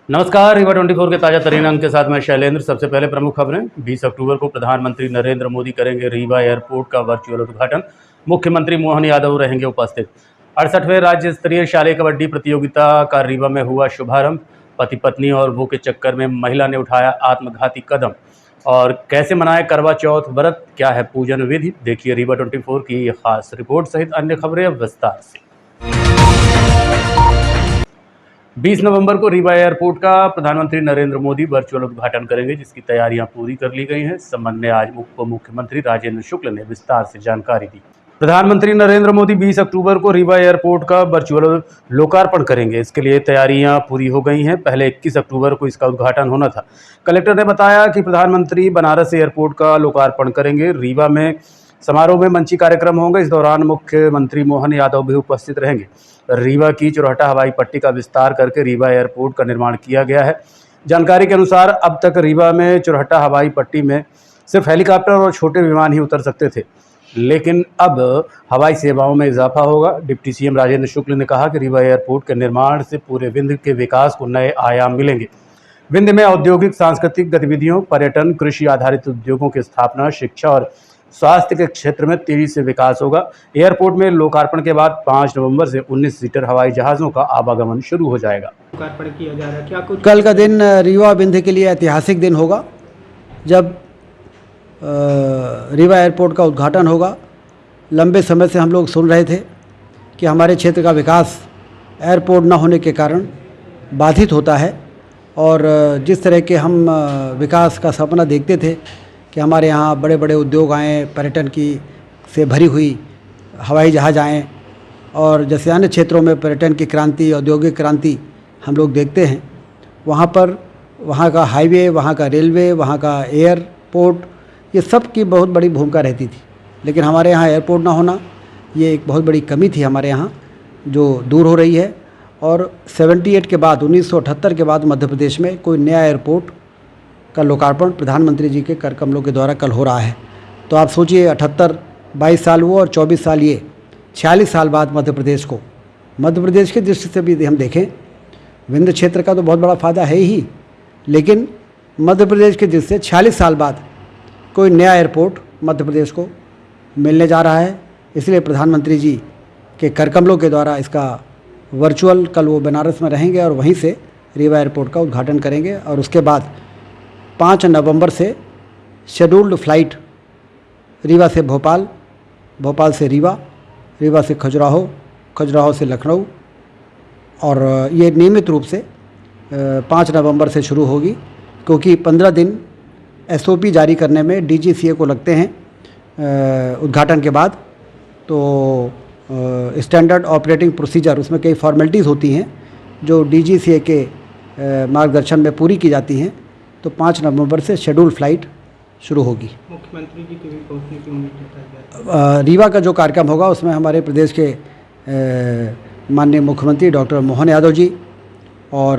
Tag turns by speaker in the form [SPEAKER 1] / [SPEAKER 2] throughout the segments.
[SPEAKER 1] नमस्कार, रीवा 24 के ताजा तरीन अंक के साथ मैं शैलेंद्र। सबसे पहले प्रमुख खबरें। 20 अक्टूबर को प्रधानमंत्री नरेंद्र मोदी करेंगे रीवा एयरपोर्ट का वर्चुअल उद्घाटन। मुख्यमंत्री मोहन यादव रहेंगे उपस्थित। 68वें राज्य स्तरीय शालेय कबड्डी प्रतियोगिता का रीवा में हुआ शुभारंभ। पति पत्नी और वो के चक्कर में महिला ने उठाया आत्मघाती कदम। और कैसे मनाए करवा चौथ व्रत, क्या है पूजन विधि, देखिए रीवा 24 की ये खास रिपोर्ट सहित अन्य खबरें अब विस्तार से। 20 नवंबर को रीवा एयरपोर्ट का प्रधानमंत्री नरेंद्र मोदी वर्चुअल उद्घाटन करेंगे, जिसकी तैयारियां पूरी कर ली गई हैं। इस संबंध में आज उप मुख्यमंत्री राजेंद्र शुक्ल ने विस्तार से जानकारी दी। प्रधानमंत्री नरेंद्र मोदी 20 अक्टूबर को रीवा एयरपोर्ट का वर्चुअल लोकार्पण करेंगे। इसके लिए तैयारियां पूरी हो गई हैं। पहले 21 अक्टूबर को इसका उद्घाटन होना था। कलेक्टर ने बताया कि प्रधानमंत्री बनारस एयरपोर्ट का लोकार्पण करेंगे। रीवा में समारोह में मंची कार्यक्रम होंगे। इस दौरान मुख्यमंत्री मोहन यादव भी उपस्थित रहेंगे। रीवा की चुरहटा हवाई पट्टी का विस्तार करके रीवा एयरपोर्ट का निर्माण किया गया है। जानकारी के अनुसार अब तक रीवा में चुरहटा हवाई पट्टी में सिर्फ हेलीकॉप्टर और छोटे विमान ही उतर सकते थे, लेकिन अब हवाई सेवाओं में इजाफा होगा। डिप्टी सीएम राजेंद्र शुक्ल ने कहा कि रीवा एयरपोर्ट के निर्माण से पूरे विंध्य के विकास को नए आयाम मिलेंगे। विंध्य में औद्योगिक, सांस्कृतिक गतिविधियों, पर्यटन, कृषि आधारित उद्योगों की स्थापना, शिक्षा और स्वास्थ्य के क्षेत्र में तेजी से विकास होगा। एयरपोर्ट में लोकार्पण के बाद 5 नवंबर से 19 सीटर हवाई जहाज़ों का आवागमन शुरू हो जाएगा।
[SPEAKER 2] लोकार्पण किया जा रहा है, क्या कुछ
[SPEAKER 3] कल का दिन रीवा विंध्य के लिए ऐतिहासिक दिन होगा, जब रीवा एयरपोर्ट का उद्घाटन होगा। लंबे समय से हम लोग सुन रहे थे कि हमारे क्षेत्र का विकास एयरपोर्ट न होने के कारण बाधित होता है, और जिस तरह के हम विकास का सपना देखते थे कि हमारे यहाँ बड़े बड़े उद्योग आएँ, पर्यटन की से भरी हुई हवाई जहाज़ आएँ, और जैसे अन्य क्षेत्रों में पर्यटन की क्रांति, औद्योगिक क्रांति हम लोग देखते हैं, वहाँ पर वहाँ का हाईवे, वहाँ का रेलवे, वहाँ का एयरपोर्ट, ये सब की बहुत बड़ी भूमिका रहती थी। लेकिन हमारे यहाँ एयरपोर्ट ना होना, ये एक बहुत बड़ी कमी थी हमारे यहाँ, जो दूर हो रही है। और 78 के बाद, 1978 के बाद मध्य प्रदेश में कोई नया एयरपोर्ट का लोकार्पण प्रधानमंत्री जी के कर कमलों के द्वारा कल हो रहा है। तो आप सोचिए, 78 22 साल वो और 24 साल ये, 46 साल बाद मध्य प्रदेश को, मध्य प्रदेश की दृष्टि से भी हम देखें, विंध्य क्षेत्र का तो बहुत बड़ा फ़ायदा है ही, लेकिन मध्य प्रदेश की दृष्टि से 46 साल बाद कोई नया एयरपोर्ट मध्य प्रदेश को मिलने जा रहा है। इसलिए प्रधानमंत्री जी के कर कमलों के द्वारा इसका वर्चुअल, कल वो बनारस में रहेंगे और वहीं से रीवा एयरपोर्ट का उद्घाटन करेंगे। और उसके बाद 5 नवंबर से शेड्यूल्ड फ़्लाइट रीवा से भोपाल, भोपाल से रीवा, रीवा से खजुराहो, खजुराहो से लखनऊ, और ये नियमित रूप से 5 नवंबर से शुरू होगी, क्योंकि 15 दिन एसओपी जारी करने में डीजीसीए को लगते हैं उद्घाटन के बाद। तो स्टैंडर्ड ऑपरेटिंग प्रोसीजर, उसमें कई फॉर्मेलिटीज़ होती हैं जो डीजीसीए के मार्गदर्शन में पूरी की जाती हैं। तो 5 नवंबर से शेड्यूल फ़्लाइट शुरू होगी।
[SPEAKER 2] मुख्यमंत्री जी के भी पहुंचने की उम्मीद है।
[SPEAKER 3] रीवा का जो कार्यक्रम होगा उसमें हमारे प्रदेश के माननीय मुख्यमंत्री डॉक्टर मोहन यादव जी और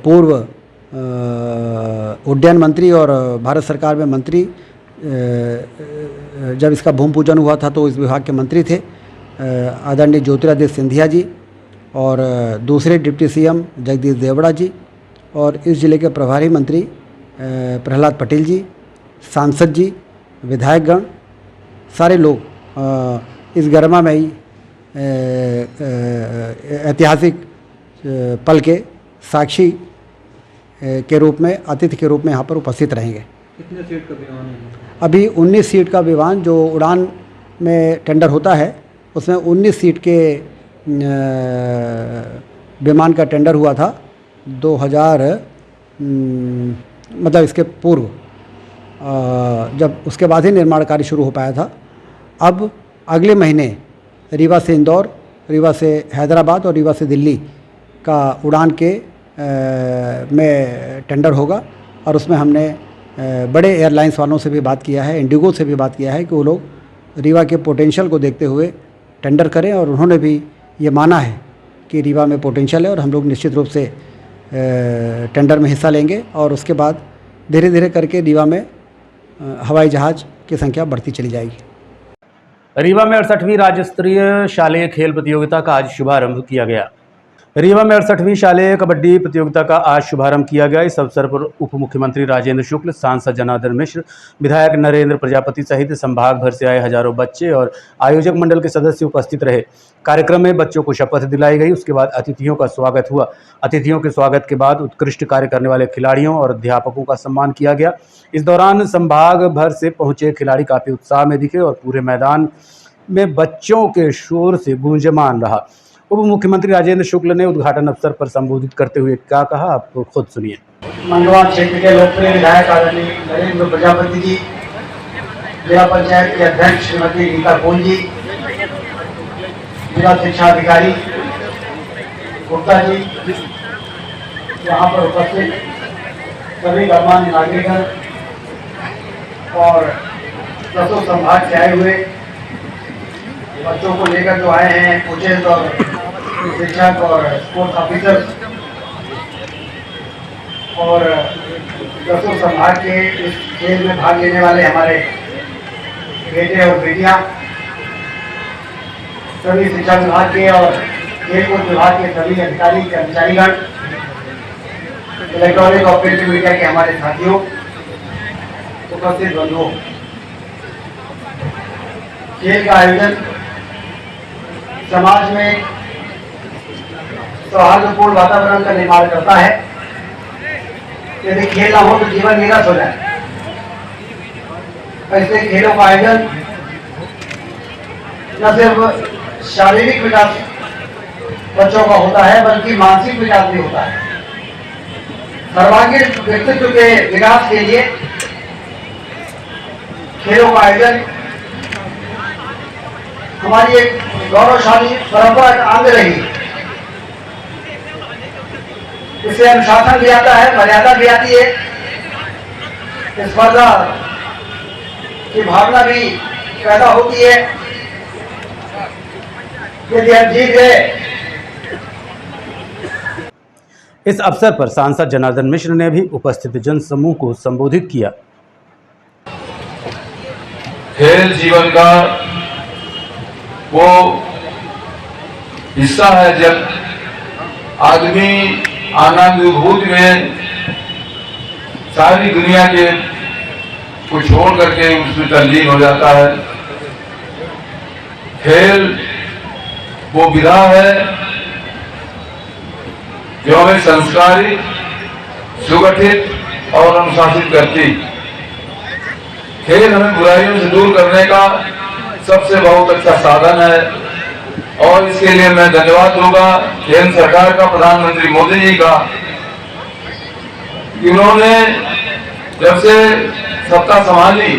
[SPEAKER 3] पूर्व उड्डयन मंत्री और भारत सरकार में मंत्री, जब इसका भूमि पूजन हुआ था तो इस विभाग के मंत्री थे आदरणीय ज्योतिरादित्य सिंधिया जी, और दूसरे डिप्टी सीएम जगदीश देवड़ा जी, और इस ज़िले के प्रभारी मंत्री प्रहलाद पटेल जी, सांसद जी, विधायकगण, सारे लोग इस गरिमा में ही ऐतिहासिक पल के साक्षी के रूप में, अतिथि के रूप में यहाँ पर उपस्थित रहेंगे।
[SPEAKER 2] कितने सीट का विमान है?
[SPEAKER 3] अभी 19 सीट का विमान जो उड़ान में टेंडर होता है, उसमें 19 सीट के विमान का टेंडर हुआ था 2000 मतलब इसके पूर्व, जब उसके बाद ही निर्माण कार्य शुरू हो पाया था। अब अगले महीने रीवा से इंदौर, रीवा से हैदराबाद और रीवा से दिल्ली का उड़ान के में टेंडर होगा, और उसमें हमने बड़े एयरलाइंस वालों से भी बात किया है, इंडिगो से भी बात किया है कि वो लोग रीवा के पोटेंशियल को देखते हुए टेंडर करें, और उन्होंने भी ये माना है कि रीवा में पोटेंशियल है और हम लोग निश्चित रूप से टेंडर में हिस्सा लेंगे, और उसके बाद धीरे धीरे करके रीवा में हवाई जहाज़ की संख्या बढ़ती चली जाएगी।
[SPEAKER 1] रीवा में 68वीं राज्य स्तरीय शालेय खेल प्रतियोगिता का आज शुभारंभ किया गया। रीवा में 68वीं शालेय कबड्डी प्रतियोगिता का आज शुभारंभ किया गया। इस अवसर पर उप मुख्यमंत्री राजेंद्र शुक्ल, सांसद जनार्दन मिश्र, विधायक नरेंद्र प्रजापति सहित संभाग भर से आए हजारों बच्चे और आयोजक मंडल के सदस्य उपस्थित रहे। कार्यक्रम में बच्चों को शपथ दिलाई गई। उसके बाद अतिथियों का स्वागत हुआ। अतिथियों के स्वागत के बाद उत्कृष्ट कार्य करने वाले खिलाड़ियों और अध्यापकों का सम्मान किया गया। इस दौरान संभाग भर से पहुंचे खिलाड़ी काफी उत्साह में दिखे और पूरे मैदान में बच्चों के शोर से गूंजमान रहा। उप मुख्यमंत्री राजेंद्र शुक्ल ने उद्घाटन अवसर पर संबोधित करते हुए क्या कहा, आप खुद सुनिए।
[SPEAKER 3] मंडवा क्षेत्र के लोकप्रिय विधायक आदरणीय नरेंद्र प्रजापति जी, जिला पंचायत के अध्यक्ष श्रीमती रीता कोल जी, जिला शिक्षा अधिकारी गुप्ता जी, यहाँ पर उपस्थित सभी गणमान्य नागरिकगण और दसों संभाग से आए हुए बच्चों को लेकर जो आए हैं कोचेज और शिक्षक और स्पोर्ट्स ऑफिसर और दसों संभाग के इस खेल में भाग लेने वाले हमारे बेटे और बेटियां, सभी शिक्षा विभाग के और खेलकूद विभाग के सभी अधिकारी कर्मचारीगण, इलेक्ट्रॉनिक और प्रिंट मीडिया के हमारे साथियों, उपस्थित बंधुओं, खेल का आयोजन समाज में सौहार्दपूर्ण वातावरण का निर्माण करता है। यदि खेल ना हो तो जीवन निरस हो जाए। ऐसे खेलों का आयोजन न सिर्फ शारीरिक विकास बच्चों का होता है बल्कि मानसिक विकास भी होता है। सर्वांगीण व्यक्तित्व के विकास के लिए खेलों का आयोजन हमारी एक गौरवशाली परंपरा का अंग रही। इससे अनुशासन भी आता है, मर्यादा भी आती है, स्पर्धा की भावना भी पैदा होती है। यदि हम जीत गए।
[SPEAKER 1] इस अवसर पर सांसद जनार्दन मिश्र ने भी उपस्थित जन समूह को संबोधित किया।
[SPEAKER 4] खेल जीवन का वो हिस्सा है जब आदमी आनंद विभूति में सारी दुनिया के को छोड़ करके उसमें तल्लीन हो जाता है। खेल वो विधा है जो हमें संस्कारी, सुगठित और अनुशासित करती। खेल हमें बुराइयों से दूर करने का सबसे बहुत अच्छा साधन है और इसके लिए मैं धन्यवाद दूंगा केंद्र सरकार का, प्रधानमंत्री मोदी जी का, कि उन्होंने जब से सत्ता संभाली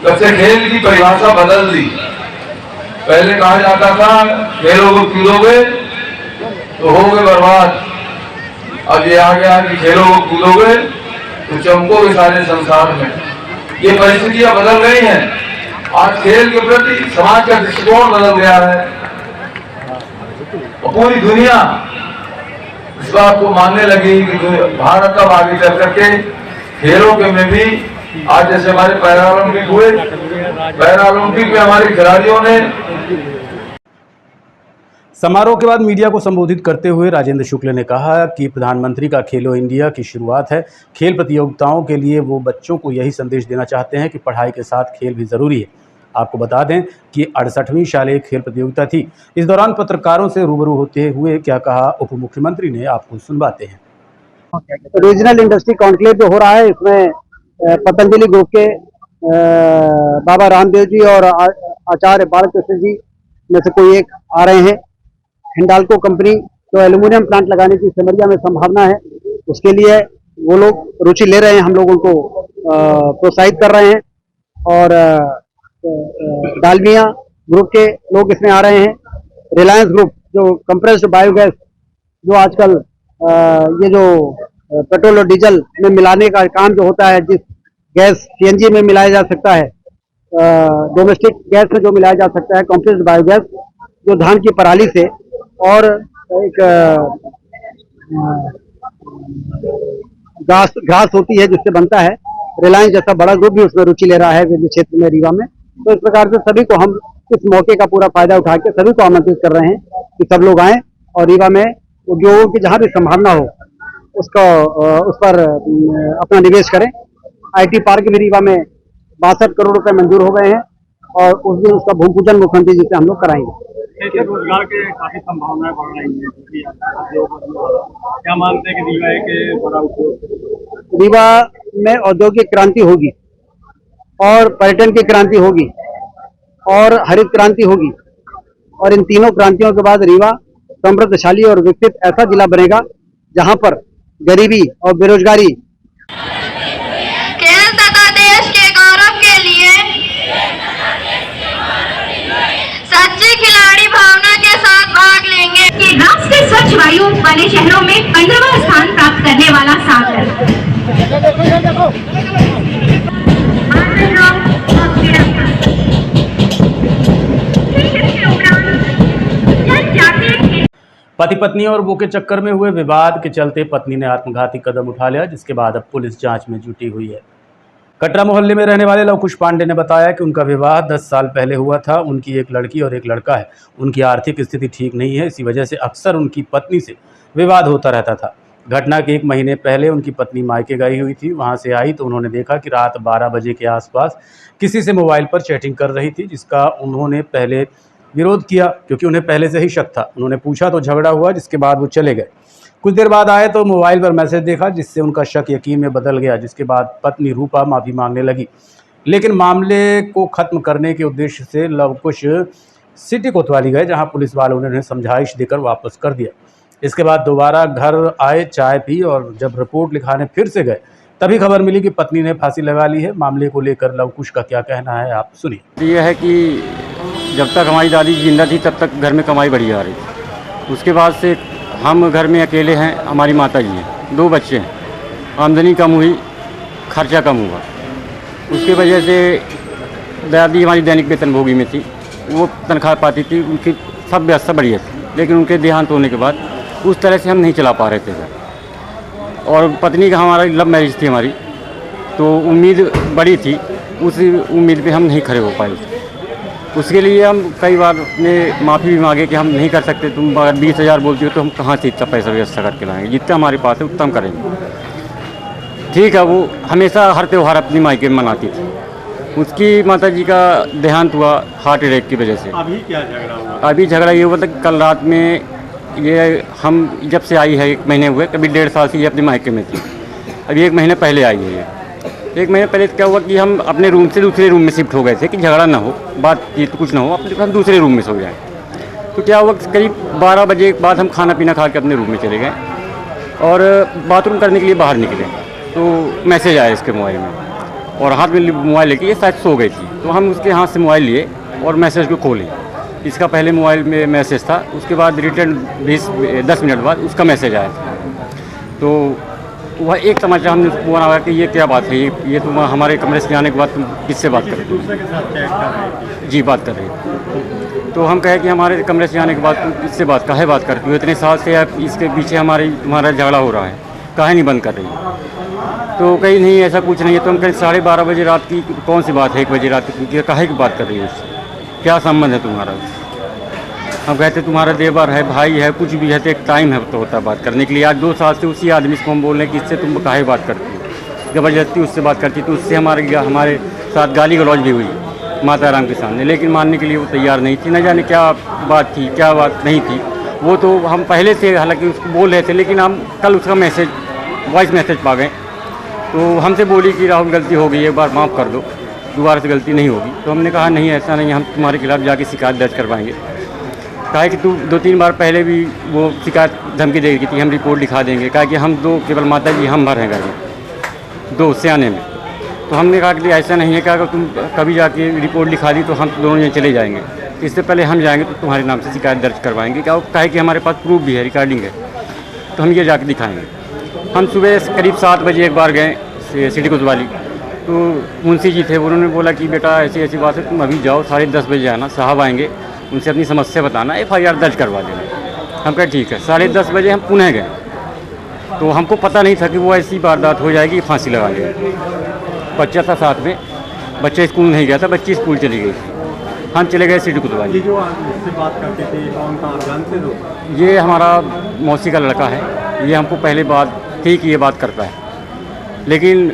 [SPEAKER 4] तब से खेल की परिभाषा बदल दी। पहले कहा जाता था खेलोगे कूदोगे तो होगे बर्बाद। अब ये आ गया कि खेलोगे कूदोगे तो चमकोगे सारे संसार में। ये परिस्थितियां बदल गई हैं। आज खेल के प्रति समाज का दृष्टिकोण बदल गया है और पूरी दुनिया इस बात को मानने लगी कि भारत अब आगे चल करके खेलों के में भी आज जैसे हमारे पैरालंपिक हुए, पैरालंपिक में हमारे खिलाड़ियों ने।
[SPEAKER 1] समारोह के बाद मीडिया को संबोधित करते हुए राजेंद्र शुक्ल ने कहा कि प्रधानमंत्री का खेलो इंडिया की शुरुआत है। खेल प्रतियोगिताओं के लिए वो बच्चों को यही संदेश देना चाहते हैं कि पढ़ाई के साथ खेल भी जरूरी है। आपको बता दें कि 68वीं शालेय खेल प्रतियोगिता थी। इस दौरान पत्रकारों से रूबरू होते हुए क्या कहा उप मुख्यमंत्री ने, आपको सुनवाते हैं।
[SPEAKER 3] रीजनल इंडस्ट्री कॉन्क्लेव जो हो रहा है, इसमें पतंजलि ग्रुप के बाबा रामदेव जी और आचार्य बालकृष्ण जी में से कोई एक आ रहे हैं। हिंडाल्को कंपनी तो एल्यूमिनियम प्लांट लगाने की सिमरिया में संभावना है, उसके लिए वो लोग रुचि ले रहे हैं। हम लोग उनको प्रोत्साहित कर रहे हैं और डालमिया ग्रुप के लोग इसमें आ रहे हैं। रिलायंस ग्रुप जो कंप्रेस्ड बायोगैस जो आजकल ये जो पेट्रोल और डीजल में मिलाने का काम जो होता है, जिस गैस सीएनजी में मिलाया जा सकता है, डोमेस्टिक गैस में जो मिलाया जा सकता है, कंप्रेस्ड बायोगैस जो धान की पराली से और एक घास होती है जिससे बनता है। रिलायंस जैसा बड़ा ग्रुप भी उसमें रुचि ले रहा है विभिन्न क्षेत्र में रीवा में। तो इस प्रकार से सभी को हम इस मौके का पूरा फायदा उठा के सभी को आमंत्रित कर रहे हैं कि सब लोग आएं और रीवा में उद्योगों की जहाँ भी संभावना हो उसको उस पर अपना निवेश करें। IT पार्क भी रीवा में 62 करोड़ रुपए मंजूर हो गए हैं और उस दिन उसका भूमि पूजन मुख्यमंत्री जी से हम लोग कराएंगे।
[SPEAKER 2] रोजगार के काफी संभावनाएं बढ़ रही हैं, क्या मानते हैं कि रीवा एक बड़ा उद्योग?
[SPEAKER 3] रीवा में औद्योगिक क्रांति होगी और पर्यटन की क्रांति होगी और हरित क्रांति होगी और इन तीनों क्रांतियों के बाद रीवा समृद्धशाली और विकसित ऐसा जिला बनेगा जहां पर गरीबी और बेरोजगारी
[SPEAKER 5] खेल तथा देश के गौरव के लिए सच्ची खिलाड़ी भावना के साथ भाग लेंगे।
[SPEAKER 6] ये राष्ट्रीय स्वच्छ वायु वाले शहरों में 15वां स्थान प्राप्त करने वाला सागर।
[SPEAKER 1] पति पत्नी और वो के चक्कर में हुए विवाद के चलते पत्नी ने आत्मघाती कदम उठा लिया, जिसके बाद अब पुलिस जांच में जुटी हुई है। कटरा मोहल्ले में रहने वाले लवकुश पांडे ने बताया कि उनका विवाह 10 साल पहले हुआ था। उनकी एक लड़की और एक लड़का है। उनकी आर्थिक स्थिति ठीक नहीं है, इसी वजह से अक्सर उनकी पत्नी से विवाद होता रहता था। घटना के 1 महीने पहले उनकी पत्नी मायके गई हुई थी। वहां से आई तो उन्होंने देखा कि रात 12 बजे के आसपास किसी से मोबाइल पर चैटिंग कर रही थी, जिसका उन्होंने पहले विरोध किया क्योंकि उन्हें पहले से ही शक था। उन्होंने पूछा तो झगड़ा हुआ, जिसके बाद वो चले गए। कुछ देर बाद आए तो मोबाइल पर मैसेज देखा, जिससे उनका शक यकीन में बदल गया। जिसके बाद पत्नी रूपा माफ़ी मांगने लगी, लेकिन मामले को ख़त्म करने के उद्देश्य से लवकुश सिटी कोतवाली गए, जहां पुलिस वालों ने उन्हें समझाइश देकर वापस कर दिया। इसके बाद दोबारा घर आए, चाय पी और जब रिपोर्ट लिखाने फिर से गए तभी खबर मिली कि पत्नी ने फांसी लगा ली है। मामले को लेकर लवकुश का क्या कहना है, आप सुनिए।
[SPEAKER 7] ये है कि जब तक हमारी दादी जिंदा थी तब तक घर में कमाई बढ़ी आ रही थी। उसके बाद से हम घर में अकेले हैं, हमारी माता जी हैं, 2 बच्चे हैं, आमदनी कम हुई, खर्चा कम हुआ। उसकी वजह से दादी हमारी दैनिक वेतनभोगी में थी, वो तनख्वाह पाती थी, उनकी सब व्यवस्था बढ़िया थी। लेकिन उनके देहांत होने के बाद उस तरह से हम नहीं चला पा रहे थे घर। और पत्नी का हमारा लव मैरिज थी हमारी, तो उम्मीद बड़ी थी, उस उम्मीद पे हम नहीं खड़े हो पाए। उसके लिए हम कई बार ने माफ़ी भी मांगे कि हम नहीं कर सकते, तुम अगर 20,000 बोलती हो तो हम कहाँ से इतना पैसा व्यवस्था करके लाएंगे, जितना हमारे पास है उतना हम करेंगे। ठीक है, वो हमेशा हर त्यौहार अपनी मायके में मनाती थी। उसकी माताजी का देहांत हुआ हार्ट अटैक की वजह से।
[SPEAKER 2] अभी क्या झगड़ा हुआ?
[SPEAKER 7] अभी झगड़ा ये हुआ था कि कल रात में ये हम जब से आई है 1 महीने हुए, कभी 1.5 साल से ये अपने मायके में थी। अभी 1 महीने पहले आई है ये। 1 महीने पहले क्या हुआ कि हम अपने रूम से दूसरे रूम में शिफ्ट हो गए थे कि झगड़ा ना हो, बातचीत कुछ ना हो, अपने हम दूसरे रूम में सो जाए। तो क्या हुआ, करीब 12 बजे के बाद हम खाना पीना खा के अपने रूम में चले गए और बाथरूम करने के लिए बाहर निकले तो मैसेज आया इसके मोबाइल में और हाथ में मोबाइल लेके ये शायद सो गई थी। तो हम उसके हाथ से मोबाइल लिए और मैसेज को खोले। इसका पहले मोबाइल में मैसेज था, उसके बाद रिटर्न 10 मिनट बाद उसका मैसेज आया था। तो वह एक तमाचा हमने उसको बोला कि ये क्या बात है, ये तुम हमारे कमरे से जाने के बाद तुम किससे बात कर रहे हो? जी बात कर रही हो। तो हम कहे कि हमारे कमरे से जाने के बाद तुम किससे काहे बात करती हो, इतने साल से आप इसके पीछे तुम्हारा झगड़ा हो रहा है, काहे नहीं बंद कर रही हो? तो कहीं नहीं ऐसा कुछ नहीं है। तो हम कहीं 12:30 बजे रात की कौन सी बात है, 1 बजे रात की काहे की बात कर रही हो, उससे क्या संबंध है तुम्हारा? हम कहते तुम्हारा देवर है, भाई है, कुछ भी है, तो एक टाइम है तो होता है बात करने के लिए। आज 2 साल से उसी आदमी को हम बोल रहे हैं कि इससे तुम काहे बात करती हो, ज़बरदस्ती उससे बात करती। तो उससे हमारे साथ गाली गलौज भी हुई माता राम के सामने, लेकिन मानने के लिए वो तैयार नहीं थी। न जाने क्या बात थी क्या बात नहीं थी, वो तो हम पहले से हालांकि उसको बोल रहे थे, लेकिन हम कल उसका मैसेज वॉइस मैसेज पा गए। तो हमसे बोली कि राहुल गलती हो गई, एक बार माफ़ कर दो, दोबारा से गलती नहीं होगी। तो हमने कहा नहीं ऐसा नहीं, हम तुम्हारे खिलाफ़ जाके शिकायत दर्ज करवाएंगे। कहा कि तू 2-3 बार पहले भी वो शिकायत धमकी दे रही थी, हम रिपोर्ट लिखा देंगे। कहा कि हम 2 केवल माता जी हम भर हैं घर में 2 सियाने में। तो हमने कहा कि ऐसा नहीं है कि अगर तुम कभी जाके रिपोर्ट लिखा दी तो हम दोनों जने चले जाएंगे, इससे पहले हम जाएंगे तो तुम्हारे नाम से शिकायत दर्ज करवाएंगे। क्या कहा कि हमारे पास प्रूफ भी है, रिकॉर्डिंग है, तो हम ये जाके दिखाएँगे। हम सुबह करीब 7 बजे एक बार गए सिटी कोतवाली, तो मुंशी जी थे, उन्होंने बोला कि बेटा ऐसी ऐसी बात है, तुम अभी जाओ 10:30 बजे आना, साहब आएंगे, उनसे अपनी समस्या बताना, FIR दर्ज करवा देना। हम कहे ठीक है। 10:30 बजे हम पुनः गए, तो हमको पता नहीं था कि वो ऐसी वारदात हो जाएगी, फांसी लगा लेगा। बच्चा था साथ में, बच्चा स्कूल नहीं गया था, बच्ची स्कूल चली गई थी। हम चले गए सिटी कुतवाली।
[SPEAKER 2] ये जो आज इससे बात करते थे कौन था, आप जानते थे?
[SPEAKER 7] ये हमारा मौसी का लड़का है, ये हमको पहले बात थी कि ये बात करता है, लेकिन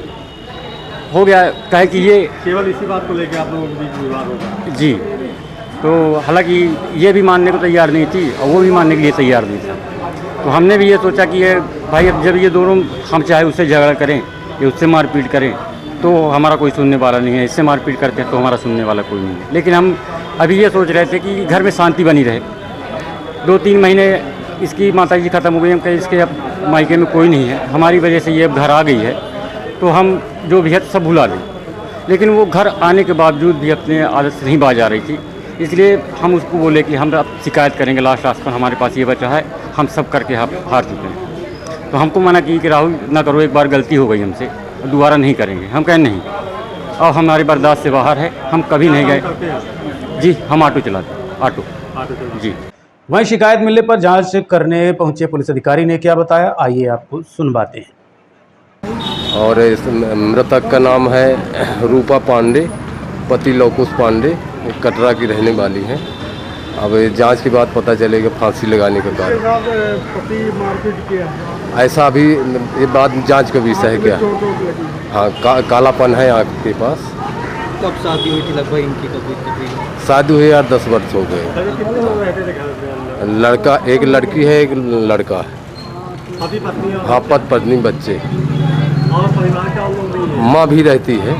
[SPEAKER 7] हो गया कहे कि ये
[SPEAKER 2] केवल इसी बात को लेकर आप लोगों के बीच विवाद होगा।
[SPEAKER 7] जी। तो हालांकि ये भी मानने को तैयार नहीं थी और वो भी मानने के लिए तैयार नहीं था। तो हमने भी ये सोचा कि ये भाई अब जब ये दोनों हम चाहे उससे झगड़ा करें या उससे मारपीट करें तो हमारा कोई सुनने वाला नहीं है, इससे मारपीट करते हैं तो हमारा सुनने वाला कोई नहीं है। लेकिन हम अभी ये सोच रहे थे कि घर में शांति बनी रहे। 2-3 महीने इसकी माता जी ख़त्म हो गई, हम कहे इसके अब मायके में कोई नहीं है, हमारी वजह से ये अब घर आ गई है, तो हम जो भी है सब भुला दें। लेकिन वो घर आने के बावजूद भी अपने आदत से नहीं बाज आ रही थी, इसलिए हम उसको बोले कि हम अब शिकायत करेंगे, लास्ट पर हमारे पास ये बचा है, हम सब करके हार चुके हैं। तो हमको मना की कि राहुल ना करो, एक बार गलती हो गई हमसे, दोबारा नहीं करेंगे। हम कहें नहीं, अब हमारी बर्दाश्त से बाहर है, हम कभी नहीं गए। जी, हम ऑटो चलाते, ऑटो जी।
[SPEAKER 1] वहीं शिकायत मिलने पर जांच करने पहुंचे पुलिस अधिकारी ने क्या बताया, आइए आपको सुनवाते हैं।
[SPEAKER 8] और इस मृतक का नाम है रूपा पांडे, पति लौकुश पांडे, कटरा की रहने वाली हैं। अब जांच के बाद पता चलेगा फांसी लगाने का कारण।
[SPEAKER 2] पति मारपीट किया
[SPEAKER 8] ऐसा अभी ये बात जांच का विषय है क्या? हाँ, कालापन है आँख के पास।
[SPEAKER 9] कब शादी हुई थी लगभग इनकी? कभी
[SPEAKER 8] शादी हुई यार 10 वर्ष हो गए।
[SPEAKER 2] कितने लोग रहते थे घर पे?
[SPEAKER 8] लड़का, एक लड़की है, एक लड़का है।
[SPEAKER 2] पति पत्नी और
[SPEAKER 8] हाँ, पत्नी बच्चे।
[SPEAKER 2] और परिवार का लोग नहीं है?
[SPEAKER 8] माँ भी रहती है।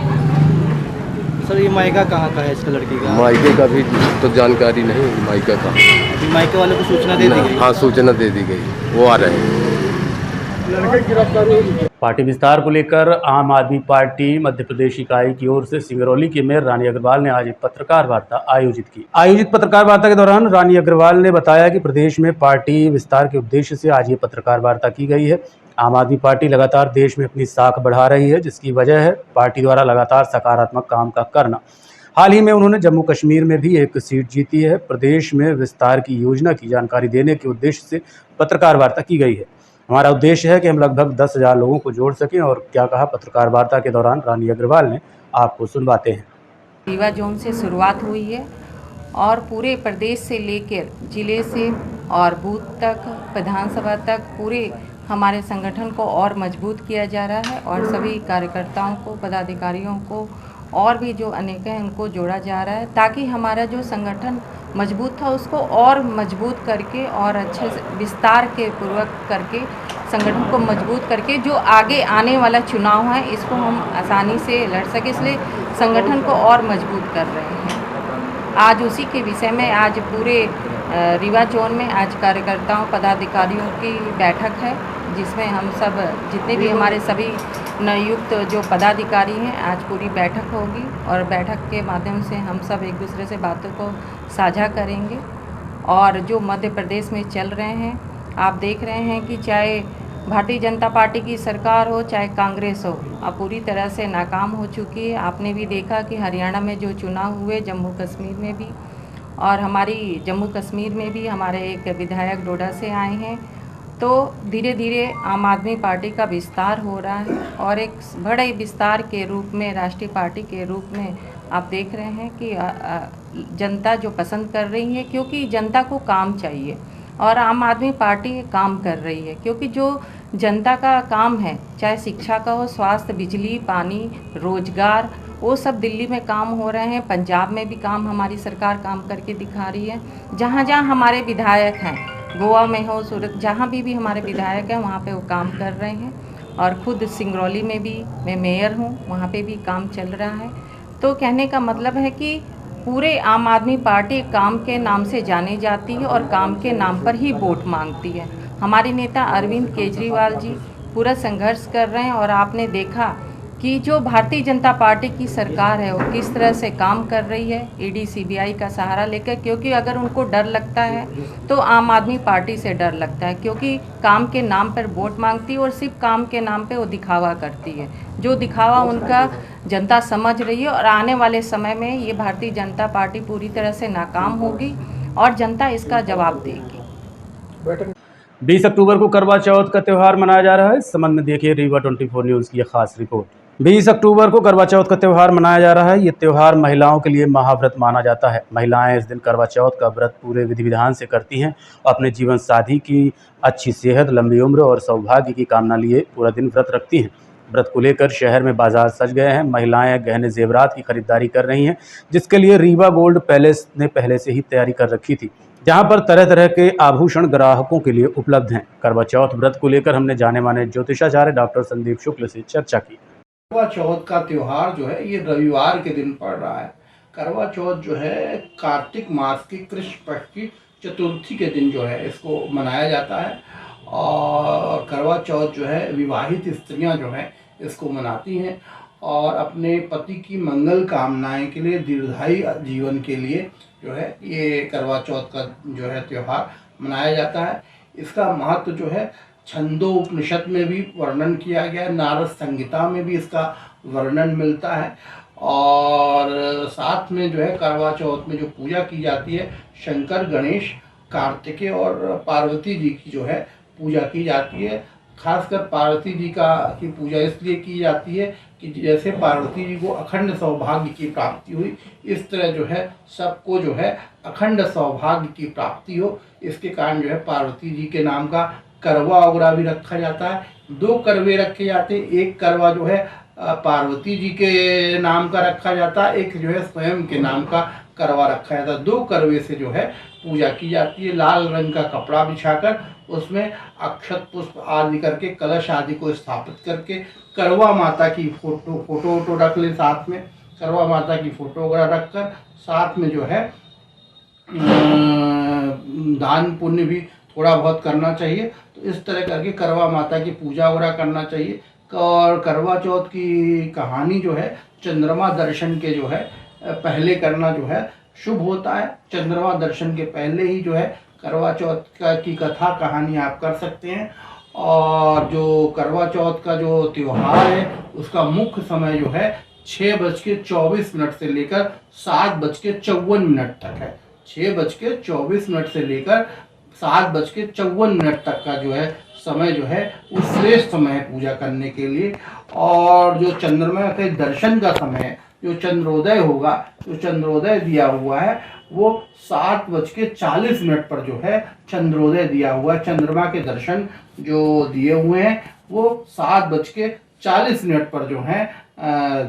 [SPEAKER 9] सर ये मायका कहाँ का है इसका लड़की का?
[SPEAKER 8] मायके का भी तो जानकारी नहीं, मायका का।
[SPEAKER 9] मायके वाले को सूचना दे दी गई?
[SPEAKER 8] हाँ, सूचना दे दी गई, वो आ रहे हैं।
[SPEAKER 1] पार्टी विस्तार को लेकर आम आदमी पार्टी मध्य प्रदेश इकाई की ओर से सिंगरौली के मेयर रानी अग्रवाल ने आज एक पत्रकार वार्ता आयोजित की। आयोजित पत्रकार वार्ता के दौरान रानी अग्रवाल ने बताया कि प्रदेश में पार्टी विस्तार के उद्देश्य से आज ये पत्रकार वार्ता की गई है। आम आदमी पार्टी लगातार देश में अपनी साख बढ़ा रही है, जिसकी वजह है पार्टी द्वारा लगातार सकारात्मक काम का करना। हाल ही में उन्होंने जम्मू कश्मीर में भी एक सीट जीती है। प्रदेश में विस्तार की योजना की जानकारी देने के उद्देश्य से पत्रकार वार्ता की गई है। हमारा उद्देश्य है कि हम लगभग 10,000 लोगों को जोड़ सकें। और क्या कहा पत्रकार वार्ता के दौरान रानी अग्रवाल ने, आपको सुनवाते हैं।
[SPEAKER 10] रीवा जोन से शुरुआत हुई है और पूरे प्रदेश से लेकर जिले से और बूथ तक, विधानसभा तक पूरे हमारे संगठन को और मजबूत किया जा रहा है और सभी कार्यकर्ताओं को, पदाधिकारियों को और भी जो अनेक हैं उनको जोड़ा जा रहा है, ताकि हमारा जो संगठन मजबूत था उसको और मजबूत करके और अच्छे से विस्तार के पूर्वक करके संगठन को मजबूत करके जो आगे आने वाला चुनाव है इसको हम आसानी से लड़ सके, इसलिए संगठन को और मजबूत कर रहे हैं। आज उसी के विषय में आज पूरे रीवा जोन में आज कार्यकर्ताओं, पदाधिकारियों की बैठक है, जिसमें हम सब जितने भी हमारे सभी नियुक्त जो पदाधिकारी हैं आज पूरी बैठक होगी और बैठक के माध्यम से हम सब एक दूसरे से बातों को साझा करेंगे। और जो मध्य प्रदेश में चल रहे हैं, आप देख रहे हैं कि चाहे भारतीय जनता पार्टी की सरकार हो चाहे कांग्रेस हो, अब पूरी तरह से नाकाम हो चुकी है। आपने भी देखा कि हरियाणा में जो चुनाव हुए, जम्मू कश्मीर में भी, और हमारी जम्मू कश्मीर में भी हमारे एक विधायक डोडा से आए हैं। तो धीरे धीरे आम आदमी पार्टी का विस्तार हो रहा है और एक बड़े विस्तार के रूप में, राष्ट्रीय पार्टी के रूप में आप देख रहे हैं कि जनता जो पसंद कर रही है, क्योंकि जनता को काम चाहिए और आम आदमी पार्टी काम कर रही है, क्योंकि जो जनता का काम है, चाहे शिक्षा का हो, स्वास्थ्य, बिजली, पानी, रोजगार, वो सब दिल्ली में काम हो रहे हैं, पंजाब में भी काम हमारी सरकार काम करके दिखा रही है। जहाँ जहाँ हमारे विधायक हैं, गोवा में हो, सूरत, जहाँ भी हमारे विधायक हैं वहाँ पे वो काम कर रहे हैं। और ख़ुद सिंगरौली में भी मैं मेयर हूँ, वहाँ पे भी काम चल रहा है। तो कहने का मतलब है कि पूरे आम आदमी पार्टी काम के नाम से जानी जाती है और काम के नाम पर ही वोट मांगती है। हमारे नेता अरविंद केजरीवाल जी पूरा संघर्ष कर रहे हैं और आपने देखा कि जो भारतीय जनता पार्टी की सरकार है वो किस तरह से काम कर रही है, ईडी सीबीआई का सहारा लेकर, क्योंकि अगर उनको डर लगता है तो आम आदमी पार्टी से डर लगता है, क्योंकि काम के नाम पर वोट मांगती है और सिर्फ काम के नाम पे वो दिखावा करती है। जो दिखावा उनका जनता समझ रही है और आने वाले समय में ये भारतीय जनता पार्टी पूरी तरह से नाकाम होगी और जनता इसका जवाब देगी।
[SPEAKER 1] 20 अक्टूबर को करवा चौथ का त्यौहार मनाया जा रहा है। इस संबंध में देखिए रीवा 24 न्यूज़ की यह खास रिपोर्ट। 20 अक्टूबर को करवा चौथ का त्यौहार मनाया जा रहा है। ये त्यौहार महिलाओं के लिए महाव्रत माना जाता है। महिलाएं इस दिन करवा चौथ का व्रत पूरे विधि विधान से करती हैं और अपने जीवन साथी की अच्छी सेहत, लंबी उम्र और सौभाग्य की कामना लिए पूरा दिन व्रत रखती हैं। व्रत को लेकर शहर में बाजार सज गए हैं। महिलाएं गहने जेवरात की खरीदारी कर रही हैं, जिसके लिए रीवा गोल्ड पैलेस ने पहले से ही तैयारी कर रखी थी, जहां पर तरह तरह के आभूषण ग्राहकों के लिए उपलब्ध हैं। करवा चौथ व्रत को लेकर हमने जाने माने ज्योतिषाचार्य डॉक्टर संदीप शुक्ल से चर्चा की।
[SPEAKER 11] करवा चौथ का त्यौहार जो है ये रविवार के दिन पड़ रहा है। करवा चौथ जो है कार्तिक मास की कृष्ण पक्ष की चतुर्थी के दिन जो है इसको मनाया जाता है और करवा चौथ जो है विवाहित स्त्रियां जो है इसको मनाती हैं और अपने पति की मंगल कामनाएं के लिए, दीर्घायु जीवन के लिए जो है ये करवा चौथ का जो है त्यौहार मनाया जाता है। इसका महत्व जो है छंदोपनिषद में भी वर्णन किया गया है, नारद संहिता में भी इसका वर्णन मिलता है और साथ में जो है करवा चौथ में जो पूजा की जाती है शंकर, गणेश, कार्तिकेय और पार्वती जी की जो है पूजा की जाती है। खासकर पार्वती जी की पूजा इसलिए की जाती है कि जैसे पार्वती जी को अखंड सौभाग्य की प्राप्ति हुई, इस तरह जो है सबको जो है अखंड सौभाग्य की प्राप्ति हो, इसके कारण जो है पार्वती जी के नाम का करवा ओगरा भी रखा जाता है। 2 करवे रखे जाते हैं, एक करवा जो है पार्वती जी के नाम का रखा जाता है, एक जो है स्वयं के नाम का करवा रखा जाता है। 2 करवे से जो है पूजा की जाती है। लाल रंग का कपड़ा बिछाकर उसमें अक्षत पुष्प आदि करके, कलश आदि को स्थापित करके करवा माता की फोटो रख ले, साथ में करवा माता की फोटो वगैरह रखकर साथ में जो है दान पुण्य भी थोड़ा बहुत करना चाहिए। तो इस तरह करके करवा माता की पूजा वगैरह करना चाहिए। और करवा चौथ की कहानी जो है चंद्रमा दर्शन के जो है पहले करना जो है शुभ होता है। चंद्रमा दर्शन के पहले ही जो है करवा चौथ की कथा कहानी आप कर सकते हैं। और जो करवा चौथ का जो त्यौहार है उसका मुख्य समय जो है 6:24 से लेकर 7:54 तक है। 6:24 से लेकर 7:54 तक का जो है समय जो है वो श्रेष्ठ समय है पूजा करने के लिए। और जो चंद्रमा के दर्शन का समय है, जो चंद्रोदय होगा, जो चंद्रोदय दिया हुआ है वो 7:40 पर जो है चंद्रोदय दिया हुआ है। चंद्रमा के दर्शन जो दिए हुए हैं वो 7:40 पर जो है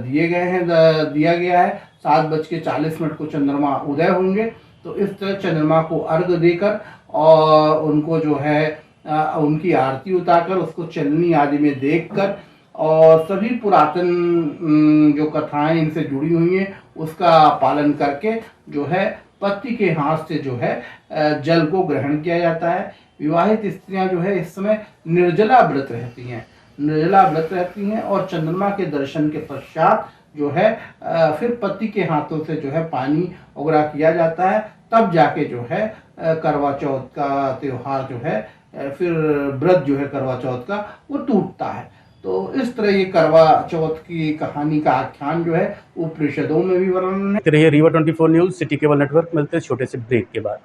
[SPEAKER 11] दिया गया है। 7:40 को चंद्रमा उदय होंगे। तो इस तरह चंद्रमा को अर्घ देकर और उनको जो है उनकी आरती उतारकर उसको चलनी आदि में देखकर और सभी पुरातन जो कथाएं इनसे जुड़ी हुई हैं उसका पालन करके जो है पति के हाथ से जो है जल को ग्रहण किया जाता है। विवाहित स्त्रियां जो है इस समय निर्जला व्रत रहती हैं और चंद्रमा के दर्शन के पश्चात जो है फिर पति के हाथों से जो है पानी वगैरह किया जाता है। तब जाके जो है करवा चौथ का त्यौहार जो है फिर व्रत जो है करवा चौथ का वो टूटता है। तो इस तरह ये करवा चौथ की कहानी का आख्यान जो है उपनिषदों में भी वर्णन है।
[SPEAKER 1] रहिए Rewa 24 news city cable network. मिलते हैं छोटे से ब्रेक के बाद।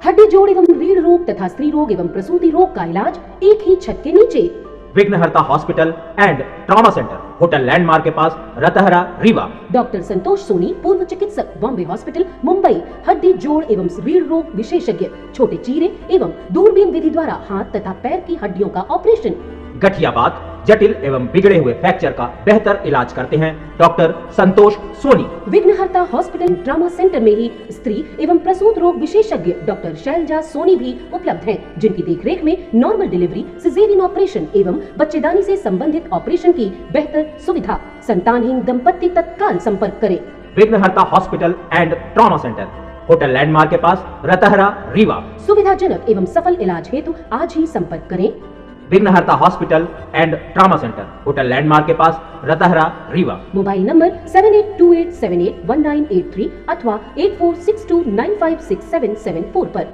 [SPEAKER 12] हड्डी जोड़ एवं रीढ़ रोग तथा स्त्री रोग एवं प्रसूति रोग का इलाज एक ही छत के नीचे।
[SPEAKER 13] विघ्नहर्ता hospital and trauma centre, hotel landmark के पास, रतहरा, रीवा।
[SPEAKER 12] डॉक्टर संतोष सोनी, पूर्व चिकित्सक, बॉम्बे हॉस्पिटल, मुंबई। हड्डी जोड़ एवं रीढ़ रोग विशेषज्ञ, छोटे चीरे एवं दूरबीन विधि द्वारा हाथ तथा पैर की हड्डियों का ऑपरेशन।
[SPEAKER 13] गठियाबात, जटिल एवं बिगड़े हुए फ्रैक्चर का बेहतर इलाज करते हैं डॉक्टर संतोष सोनी।
[SPEAKER 12] विघ्नहर्ता हॉस्पिटल ट्रॉमा सेंटर में ही स्त्री एवं प्रसूत रोग विशेषज्ञ डॉक्टर शैलजा सोनी भी उपलब्ध हैं, जिनकी देखरेख में नॉर्मल डिलीवरी, सिजेरियन ऑपरेशन एवं बच्चेदानी से संबंधित ऑपरेशन की बेहतर सुविधा। संतानहीन दंपत्ति तत्काल संपर्क करें।
[SPEAKER 13] विघ्नहर्ता hospital and trauma centre, hotel landmark के पास, रतहरा, रीवा।
[SPEAKER 12] सुविधाजनक एवं सफल इलाज हेतु आज ही संपर्क करें।
[SPEAKER 13] विघ्नहर्ता hospital and trauma centre, hotel landmark के पास, रतहरा, रीवा।
[SPEAKER 12] मोबाइल नंबर 7828781983 अथवा 8462956774 पर।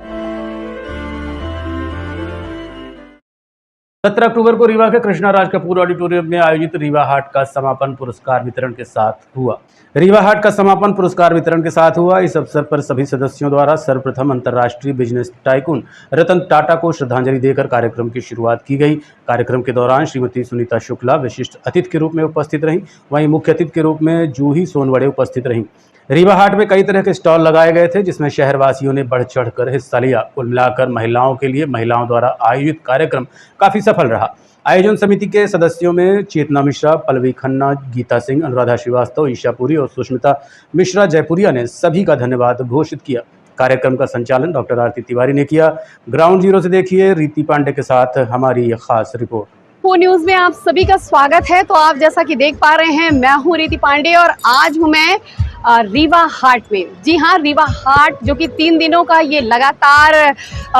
[SPEAKER 1] 17 अक्टूबर को रीवा के कृष्णा राज कपूर ऑडिटोरियम में आयोजित रीवा हाट का समापन पुरस्कार वितरण के साथ हुआ। रीवा हाट का समापन पुरस्कार वितरण के साथ हुआ। इस अवसर पर सभी सदस्यों द्वारा सर्वप्रथम अंतर्राष्ट्रीय बिजनेस टाइकून रतन टाटा को श्रद्धांजलि देकर कार्यक्रम की शुरुआत की गई। कार्यक्रम के दौरान श्रीमती सुनीता शुक्ला विशिष्ट अतिथि के रूप में उपस्थित रहीं, वहीं मुख्य अतिथि के रूप में जूही सोनवड़े उपस्थित रहीं। रीवा हाट में कई तरह के स्टॉल लगाए गए थे, जिसमें शहरवासियों ने बढ़ चढ़कर हिस्सा लिया। कुल मिलाकर महिलाओं के लिए महिलाओं द्वारा आयोजित कार्यक्रम काफी सफल रहा। आयोजन समिति के सदस्यों में चेतना मिश्रा, पल्लवी खन्ना, गीता सिंह, अनुराधा श्रीवास्तव, ईशा पुरी और सुष्मिता मिश्रा जयपुरिया ने सभी का धन्यवाद घोषित किया। कार्यक्रम का संचालन डॉक्टर आरती तिवारी ने किया। ग्राउंड जीरो से देखिए रीति पांडे के साथ हमारी ये खास रिपोर्ट।
[SPEAKER 14] न्यूज में आप सभी का स्वागत है। तो आप जैसा कि देख पा रहे हैं, मैं हूं रीति पांडे और आज हूं मैं रीवा हाट में। जी हाँ, रीवा हाट जो कि 3 दिनों का ये लगातार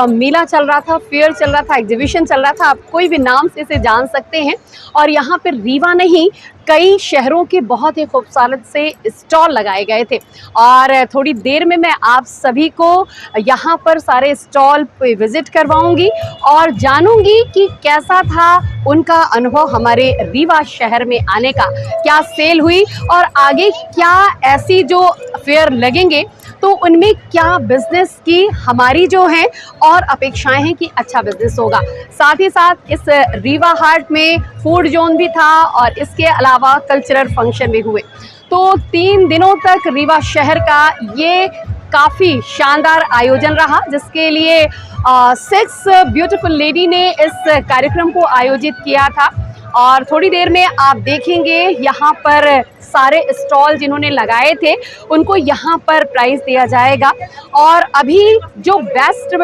[SPEAKER 14] मेला चल रहा था, फेयर चल रहा था, एग्जीबिशन चल रहा था, आप कोई भी नाम से इसे जान सकते हैं। और यहाँ पर रीवा नहीं, कई शहरों के बहुत ही खूबसूरत से स्टॉल लगाए गए थे और थोड़ी देर में मैं आप सभी को यहाँ पर सारे स्टॉल पे विजिट करवाऊंगी और जानूंगी कि कैसा था उनका अनुभव हमारे रीवा शहर में आने का, क्या सेल हुई और आगे क्या ऐसी जो फेयर लगेंगे तो उनमें क्या बिजनेस की हमारी जो है और अपेक्षाएं हैं कि अच्छा बिजनेस होगा। साथ ही साथ इस रीवा हाट में फूड जोन भी था और इसके अलावा कल्चरल फंक्शन भी हुए। तो 3 दिनों तक रीवा शहर का ये काफ़ी शानदार आयोजन रहा, जिसके लिए 6 ब्यूटीफुल लेडी ने इस कार्यक्रम को आयोजित किया था। और थोड़ी देर में आप देखेंगे यहाँ पर सारे स्टॉल जिन्होंने लगाए थे उनको यहाँ पर प्राइज दिया जाएगा। और अभी जो बेस्ट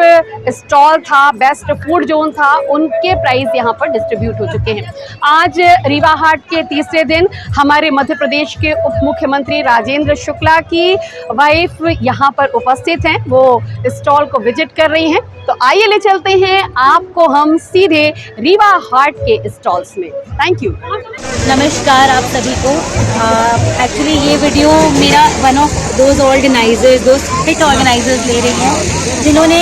[SPEAKER 14] स्टॉल था, बेस्ट फूड जोन था, उनके प्राइज यहाँ पर डिस्ट्रीब्यूट हो चुके हैं। आज रीवा हाट के तीसरे दिन हमारे मध्य प्रदेश के उप मुख्यमंत्री राजेंद्र शुक्ला की वाइफ यहाँ पर उपस्थित हैं, वो स्टॉल को विजिट कर रही हैं। तो आइए ले चलते हैं आपको हम सीधे रीवा हाट के स्टॉल्स में। Thank you.
[SPEAKER 15] नमस्कार आप सभी को। एक्चुअली ये वीडियो मेरा one of those organizers, those hit organizers ले रही हैं जिन्होंने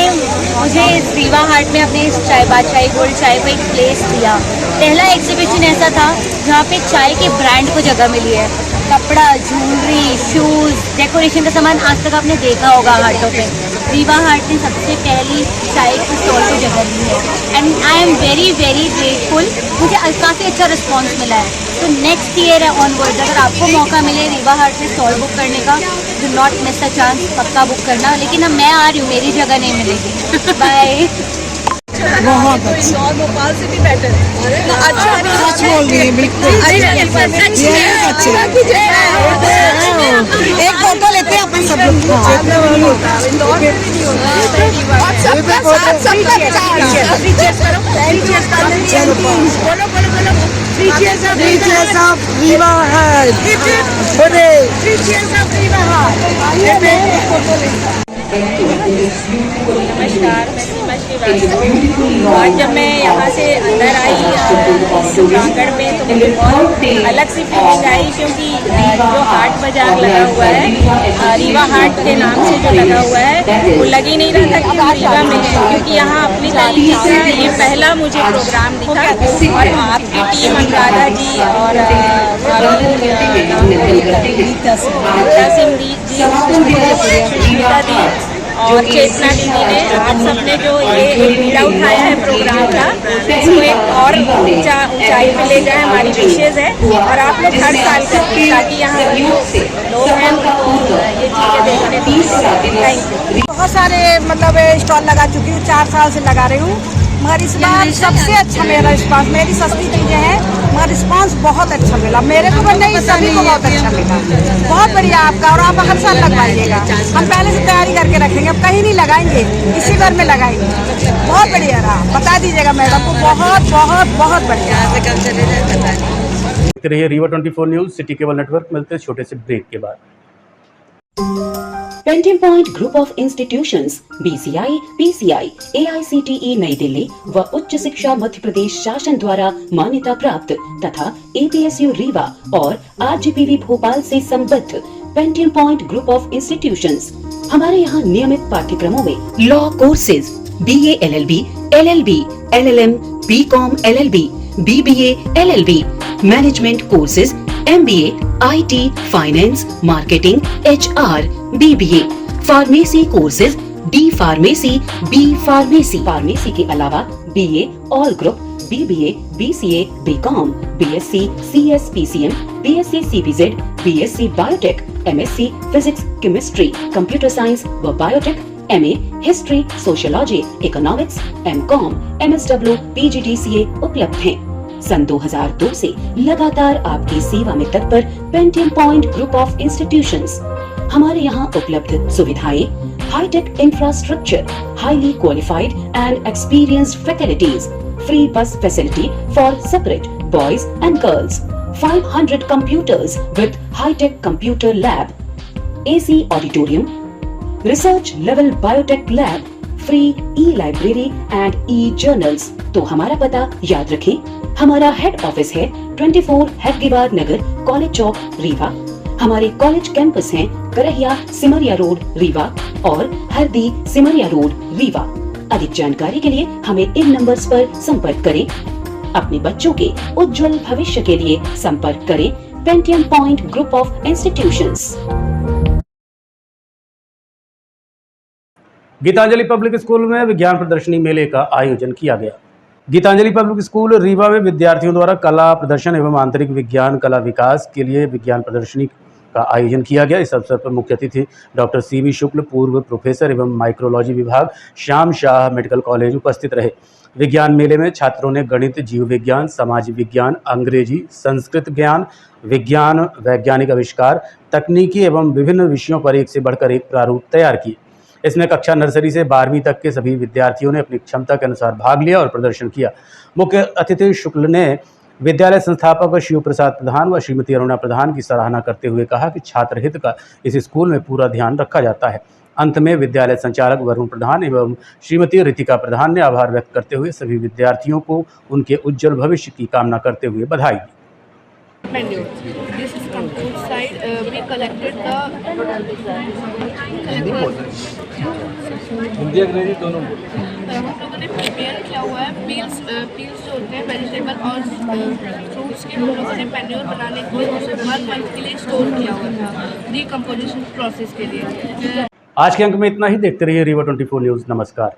[SPEAKER 15] मुझे रीवा हाट में अपने चाय बादशाही गोल्ड चाय को एक प्लेस दिया। पहला एग्जीबिशन ऐसा था जहाँ पे चाय के ब्रांड को जगह मिली है। कपड़ा, ज्वेलरी, शूज़, डेकोरेशन का सामान आज तक आपने देखा होगा हाटों पे। रीवा हाट ने सबसे पहली चाय की स्टॉल को जगह दी है and I am very very grateful. मुझे काफ़ी अच्छा रिस्पांस मिला है। तो नेक्स्ट ईयर ऑनवर्ड अगर आपको मौका मिले रीवा हाट में स्टॉल बुक करने का, do not miss the chance, पक्का बुक करना। लेकिन अब मैं आ रही हूँ, मेरी जगह नहीं मिलेगी। बाय।
[SPEAKER 16] बहुत अच्छा, भोपाल से भी बेटर है। अच्छा सच बोल रही है, बिल्कुल एक फोटो लेते हैं अपन सब लोग।
[SPEAKER 15] नमस्कार, मैं सीमा श्रीवास्तव। आज जब मैं यहाँ से अंदर आई प्रांगण में तो मुझे बहुत अलग सी फीलिंग आई, क्योंकि जो हाट बाजार लगा हुआ है, रीवा हाट के नाम से जो लगा हुआ है, वो लग ही नहीं रहा था कि हम रीवा में हैं, क्योंकि यहाँ अपनी तरीके से ये पहला मुझे प्रोग्राम दिखा। और आपकी टीम अनुराधा जी और गीता सिंह जी, सुष्मिता दी और चेतना दीदी ने, आप सबने जो ये बीड़ा उठाया है प्रोग्राम का, इसको एक और ऊंचाई पे ले जाए, हमारी विशेष है। और आप लोग हर साल करते हैं ताकि यहाँ लोग हैं उनको ये चीज़ें देखने को। Thank you.
[SPEAKER 16] बहुत सारे मतलब स्टॉल लगा चुकी हूँ, 4 साल से लगा रही हूँ, मगर इस बार सबसे अच्छा मेरा रिस्पांस, मेरी सस्ती चीज़ें हैं मगर रिस्पांस बहुत अच्छा मिला मेरे को, नहीं सभी को बहुत अच्छा मिला। बहुत बढ़िया आपका, और आप हर साल लगवाइएगा। हम पहले से तैयारी करके रखेंगे, अब कहीं नहीं लगाएंगे, इसी बार में लगाएंगे। बहुत बढ़िया रहा, बता दीजिएगा मैडम को। बहुत बहुत बहुत बढ़िया।
[SPEAKER 1] देखते रहिए Rewa 24 news, city cable network. मिलते हैं छोटे से ब्रेक के बाद।
[SPEAKER 12] Painting point group of institutions BCI, PCI, AICTE नई दिल्ली व उच्च शिक्षा मध्य प्रदेश शासन द्वारा मान्यता प्राप्त तथा APSU रीवा और RGPV भोपाल से संबद्ध painting point group of institutions. हमारे यहाँ नियमित पाठ्यक्रमों में law courses, BA LLB, LLB, LLM, BCom LLB, BBA LLB, Management Courses, MBA, IT, Finance, Marketing, HR, BBA, Pharmacy Courses, D Pharmacy, B Pharmacy, Pharmacy के अलावा BA All Group, BBA, BCA, BCom, BSc, CS, PCM, BSc CPZ, BSc Biotech, MSc Physics, Chemistry, Computer Science व Biotech, MA History, Sociology, Economics, MCom, MSW, PGDCA उपलब्ध हैं। सन 2002 से लगातार आपकी सेवा में तत्पर Pentium point group of institutions. हमारे यहाँ उपलब्ध सुविधाएं, high tech infrastructure, highly qualified and experienced faculties, free bus facility for separate boys and girls, 500 computers with high-tech computer lab, AC auditorium, research level biotech lab, free e-library and e-journals। तो हमारा पता याद रखें, हमारा हेड ऑफिस है 24 हैदराबाद नगर, college चौक, रीवा। हमारे college campus हैं Karahiya Simaria road, Rewa और हरदी सिमरिया रोड, रीवा। अधिक जानकारी के लिए हमें इन नंबर्स पर संपर्क करें। अपने बच्चों के उज्जवल भविष्य के लिए संपर्क करें Pentium point group of institutions.
[SPEAKER 1] Gitanjali public school में विज्ञान प्रदर्शनी मेले का आयोजन किया गया। गीतांजलि पब्लिक स्कूल रीवा में विद्यार्थियों द्वारा कला प्रदर्शन एवं आंतरिक विज्ञान कला विकास के लिए विज्ञान प्रदर्शनी का आयोजन किया गया। इस अवसर पर मुख्य अतिथि डॉक्टर CB शुक्ल, पूर्व प्रोफेसर एवं माइक्रोलॉजी विभाग, श्याम शाह मेडिकल कॉलेज उपस्थित रहे। विज्ञान मेले में छात्रों ने गणित, जीव विज्ञान, समाज विज्ञान, अंग्रेजी, संस्कृत ज्ञान, विज्ञान, वैज्ञानिक आविष्कार, तकनीकी एवं विभिन्न विषयों पर एक से बढ़कर एक प्रारूप तैयार किए। इसमें कक्षा नर्सरी से 12वीं तक के सभी विद्यार्थियों ने अपनी क्षमता के अनुसार भाग लिया और प्रदर्शन किया। मुख्य अतिथि शुक्ल ने विद्यालय संस्थापक शिव प्रसाद प्रधान व श्रीमती अरुणा प्रधान की सराहना करते हुए कहा कि छात्र हित का इस स्कूल में पूरा ध्यान रखा जाता है। अंत में विद्यालय संचालक वरुण प्रधान एवं श्रीमती रितिका प्रधान ने आभार व्यक्त करते हुए सभी विद्यार्थियों को उनके उज्जवल भविष्य की कामना करते हुए बधाई दी।
[SPEAKER 17] This is from both side. We collected the
[SPEAKER 4] Hindi अंग्रेजी दोनों
[SPEAKER 17] हम लोगों ने प्रिपेयर किया हुआ है पील्स जो होते हैं वेजिटेबल और फ्रूट्स के, हम लोगों ने मैन्योर बनाने के लिए 1 मंथ के लिए स्टोर किया हुआ था डिकम्पोजिशन प्रोसेस के लिए।
[SPEAKER 1] आज के अंक में इतना ही। देखते रहिए रीवा 24 न्यूज़। नमस्कार।